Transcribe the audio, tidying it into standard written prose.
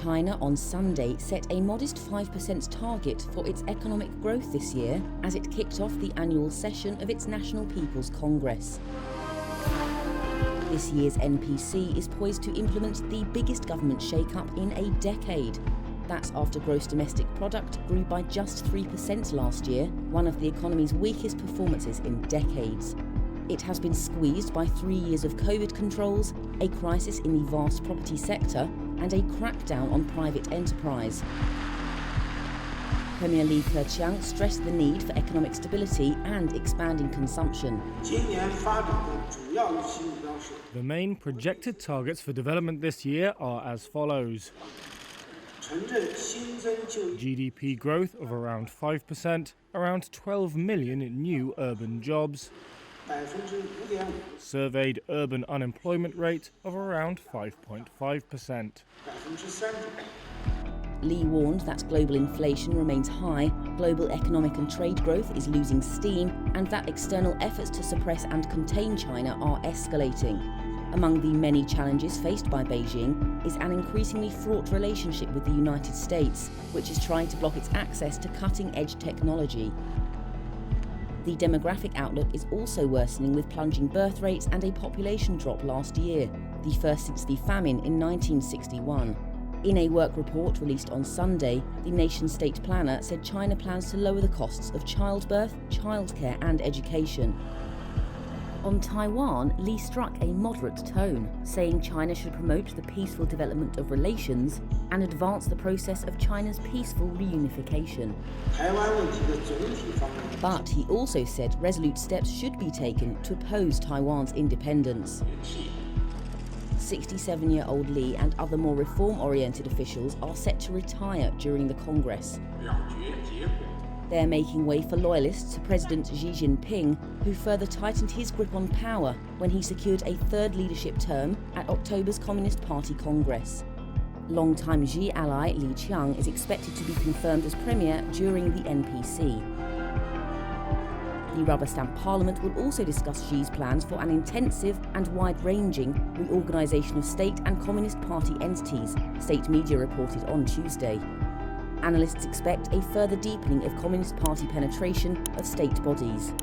China on Sunday set a modest 5% target for its economic growth this year as it kicked off the annual session of its National People's Congress. This year's NPC is poised to implement the biggest government shake-up in a decade. That's after gross domestic product grew by just 3% last year, one of the economy's weakest performances in decades. It has been squeezed by 3 years of COVID controls, a crisis in the vast property sector, and a crackdown on private enterprise. Premier Li Keqiang stressed the need for economic stability and expanding consumption. The main projected targets for development this year are as follows. GDP growth of around 5%, around 12 million new urban jobs. Surveyed urban unemployment rate of around 5.5%. Li warned that global inflation remains high, global economic and trade growth is losing steam, and that external efforts to suppress and contain China are escalating. Among the many challenges faced by Beijing is an increasingly fraught relationship with the United States, which is trying to block its access to cutting-edge technology. The demographic outlook is also worsening with plunging birth rates and a population drop last year, the first since the famine in 1961. In a work report released on Sunday, the nation-state planner said China plans to lower the costs of childbirth, childcare and education. On Taiwan, Li struck a moderate tone, saying China should promote the peaceful development of relations and advance the process of China's peaceful reunification. But he also said resolute steps should be taken to oppose Taiwan's independence. 67-year-old Li and other more reform-oriented officials are set to retire during the Congress. They're making way for loyalists to President Xi Jinping, who further tightened his grip on power when he secured a third leadership term at October's Communist Party Congress. Longtime Xi ally Li Qiang is expected to be confirmed as premier during the NPC. The rubber stamp parliament will also discuss Xi's plans for an intensive and wide-ranging reorganisation of state and Communist Party entities, state media reported on Tuesday. Analysts expect a further deepening of Communist Party penetration of state bodies.